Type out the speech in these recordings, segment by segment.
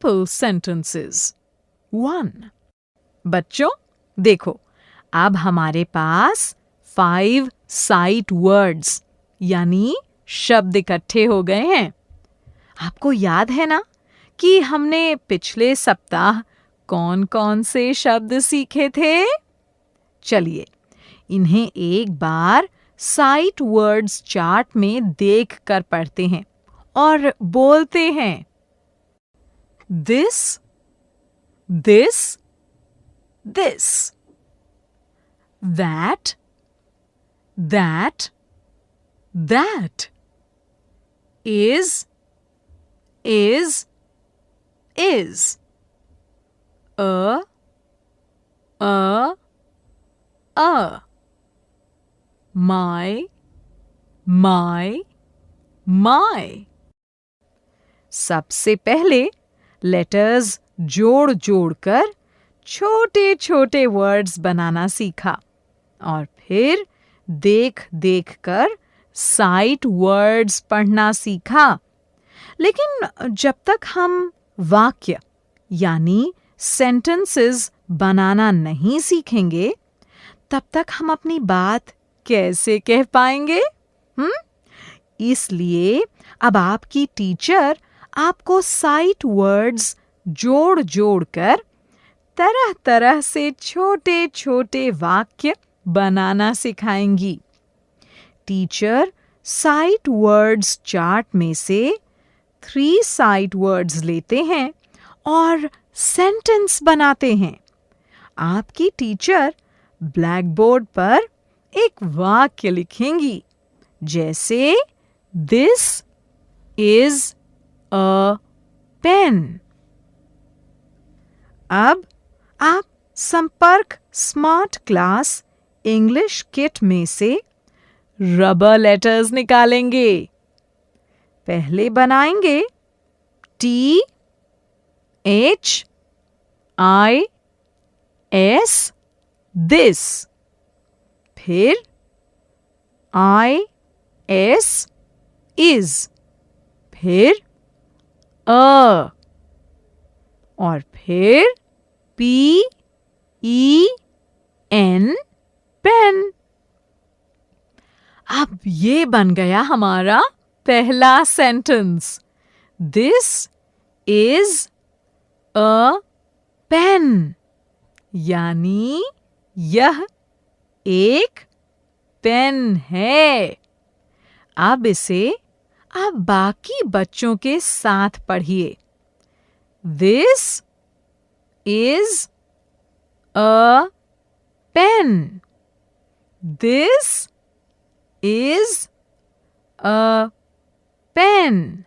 simple sentences. 1. बच्चों देखो, अब हमारे पास 5 sight words यानी शब्द इकट्ठे हो गए हैं। आपको याद है ना कि हमने पिछले सप्ताह कौन-कौन से शब्द सीखे थे? चलिए, इन्हें एक बार साइट वर्ड्स चार्ट में देख कर पढ़ते हैं और बोलते हैं। This, this, this. That, that, that. Is, is. A, my, सबसे पहले लेटर्स जोड़ जोड़कर छोटे छोटे वर्ड्स बनाना सीखा और फिर देख देख कर साइट वर्ड्स पढ़ना सीखा। लेकिन जब तक हम वाक्य यानी सेंटेंसेस बनाना नहीं सीखेंगे, तब तक हम अपनी बात कैसे कह पाएंगे? इसलिए अब आपकी टीचर आपको साइट वर्ड्स जोड़ जोड़ कर तरह तरह से छोटे छोटे वाक्य बनाना सिखाएंगी। टीचर साइट वर्ड्स चार्ट में से 3 साइट वर्ड्स लेते हैं और सेंटेंस बनाते हैं। आपकी टीचर ब्लैक बोर्ड पर एक वाक्य लिखेंगी, जैसे दिस इज अ पेन। अब आप संपर्क स्मार्ट क्लास इंग्लिश किट में से रबर लेटर्स निकालेंगे। पहले बनाएंगे THIS, दिस, फिर IS, इज, फिर और फिर PEN, पेन। अब ये बन गया हमारा पहला sentence. This is a pen, यानी यह एक पेन है। अब इसे आप बाकी बच्चों के साथ पढ़िए। This is a pen, this is a pen,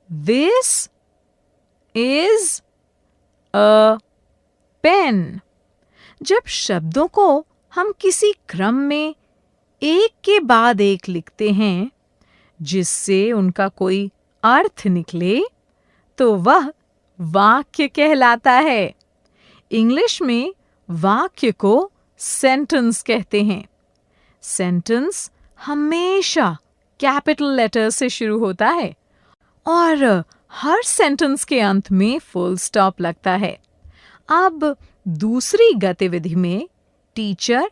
this is a pen. जब शब्दों को हम किसी क्रम में एक के बाद एक लिखते हैं, जिससे उनका कोई अर्थ निकले, तो वह वाक्य कहलाता है। इंग्लिश में वाक्य को सेंटेंस कहते हैं। सेंटेंस हमेशा कैपिटल लेटर से शुरू होता है और हर सेंटेंस के अंत में फुल स्टॉप लगता है। अब दूसरी गतिविधि में टीचर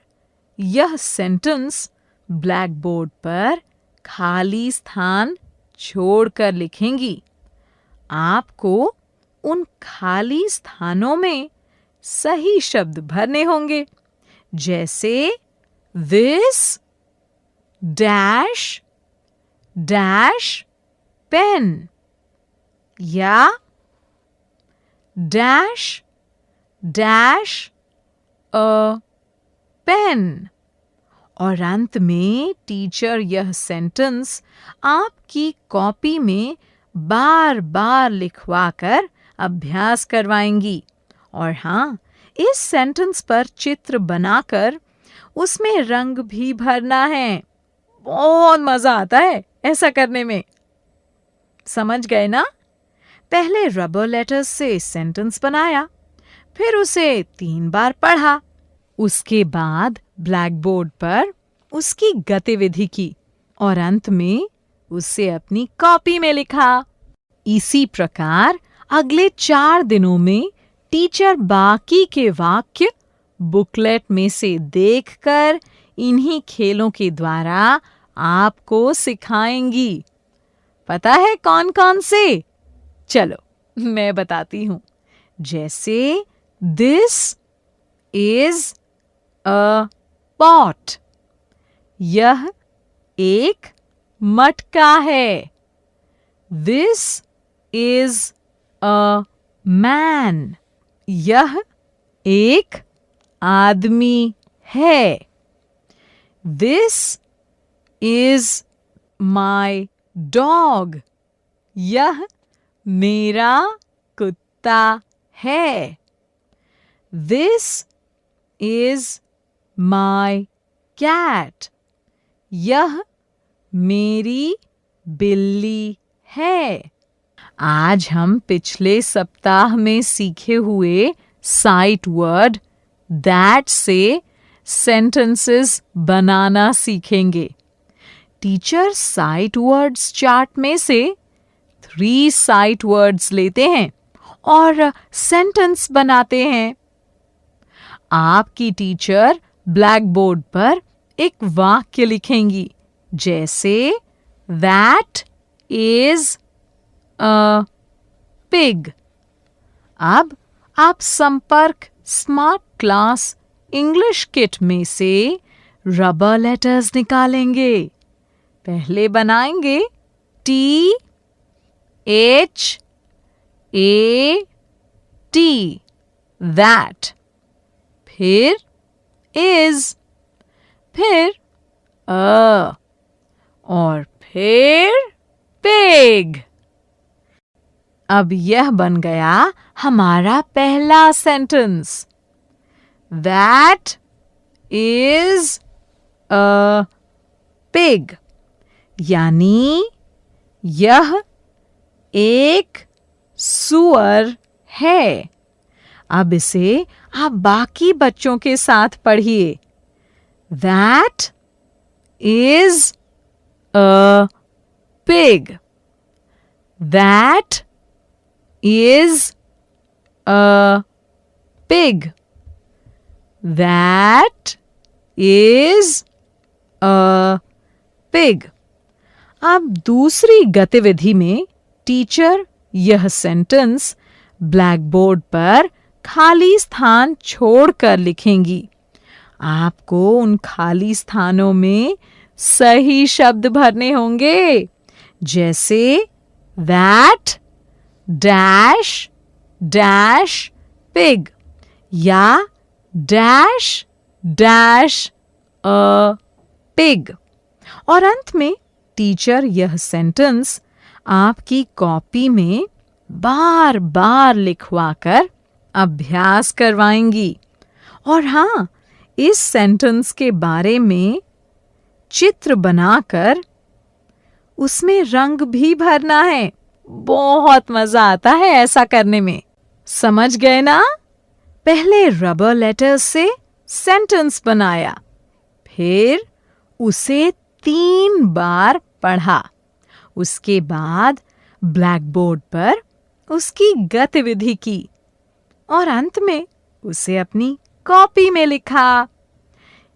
यह सेंटेंस ब्लैक बोर्ड पर खाली स्थान छोड़कर लिखेंगी। आपको उन खाली स्थानों में सही शब्द भरने होंगे, जैसे दिस डैश डैश पेन या डैश डैश अ पेन। और अंत में टीचर यह सेंटेंस आपकी कॉपी में बार बार लिखवाकर अभ्यास करवाएंगी। और हाँ, इस सेंटेंस पर चित्र बनाकर उसमें रंग भी भरना है। बहुत मजा आता है ऐसा करने में। समझ गए ना? पहले रबर लेटर्स से सेंटेंस बनाया, फिर उसे 3 बार पढ़ा, उसके बाद ब्लैक बोर्ड पर उसकी गतिविधि की और अंत में उसे अपनी कॉपी में लिखा। इसी प्रकार अगले 4 दिनों में टीचर बाकी के वाक्य बुकलेट में से देखकर इन्हीं खेलों के द्वारा आपको सिखाएंगी। पता है कौन कौन से? चलो मैं बताती हूं। जैसे दिस इज अ पॉट, यह एक मटका है। दिस इज अ मैन, यह एक आदमी है। दिस इज माई डॉग, यह मेरा कुत्ता है। दिस इज माई कैट, यह मेरी बिल्ली है। आज हम पिछले सप्ताह में सीखे हुए साइट वर्ड दैट से सेंटेंसेस बनाना सीखेंगे। टीचर साइट वर्ड्स चार्ट में से 3 साइट वर्ड्स लेते हैं और सेंटेंस बनाते हैं। आपकी टीचर ब्लैक बोर्ड पर एक वाक्य लिखेंगी, जैसे दैट इज अ पिग। अब आप संपर्क स्मार्ट क्लास इंग्लिश किट में से रबर लेटर्स निकालेंगे। पहले बनाएंगे T H A T, that, फिर is, फिर अ, और फिर पिग। अब यह बन गया हमारा पहला sentence. That is a pig, यानी यह एक सूअर है। अब इसे आप बाकी बच्चों के साथ पढ़िए। That is a pig, that is a pig, that is a pig. अब दूसरी गतिविधि में टीचर यह सेंटेंस ब्लैक बोर्ड पर खाली स्थान छोड़कर लिखेंगी। आपको उन खाली स्थानों में सही शब्द भरने होंगे, जैसे दैट डैश डैश पिग या डैश डैश अ पिग। और अंत में टीचर यह सेंटेंस आपकी कॉपी में बार बार लिखवाकर अभ्यास करवाएंगी। और हाँ, इस सेंटेंस के बारे में चित्र बनाकर उसमें रंग भी भरना है। बहुत मजा आता है ऐसा करने में। समझ गए ना? पहले रबर लेटर्स से सेंटेंस बनाया, फिर उसे 3 बार पढ़ा, उसके बाद ब्लैक बोर्ड पर उसकी गतिविधि की और अंत में उसे अपनी कॉपी में लिखा।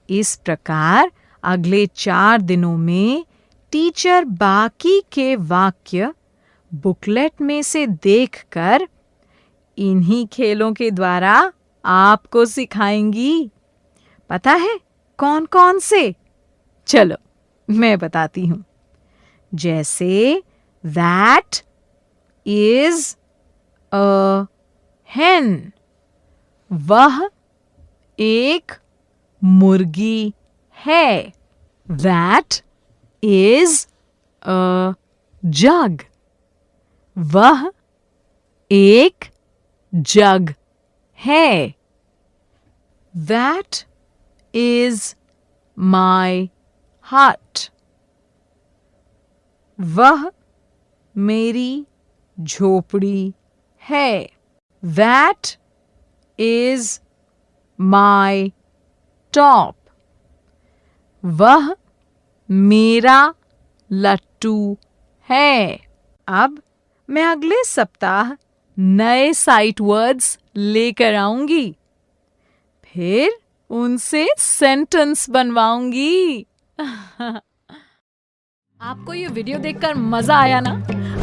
इस प्रकार अगले 4 दिनों में टीचर बाकी के वाक्य बुकलेट में से देखकर इन्हीं खेलों के द्वारा आपको सिखाएंगी। पता है कौन कौन से? चलो मैं बताती हूं। जैसे दैट इज अ hen, वह एक मुर्गी है। That is a jug, वह एक जग है। That is my hut, वह मेरी झोपड़ी है। That is my top, वह मेरा लट्टू है। अब मैं अगले सप्ताह नए साइट वर्ड्स लेकर आऊंगी, फिर उनसे सेंटेंस बनवाऊंगी। आपको ये वीडियो देखकर मजा आया ना?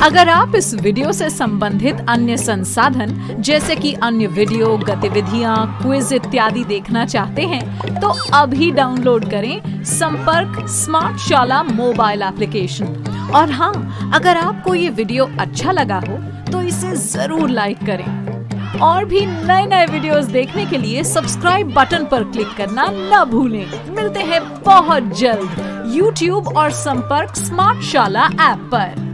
अगर आप इस वीडियो से संबंधित अन्य संसाधन जैसे कि अन्य वीडियो, गतिविधियां, क्विज इत्यादि देखना चाहते हैं तो अभी डाउनलोड करें संपर्क स्मार्ट शाला मोबाइल एप्लीकेशन। और हाँ, अगर आपको ये वीडियो अच्छा लगा हो तो इसे जरूर लाइक करें। और भी नए नए वीडियोस देखने के लिए सब्सक्राइब बटन पर क्लिक करना न भूलें। मिलते हैं बहुत जल्द YouTube और संपर्क स्मार्ट शाला ऐप पर।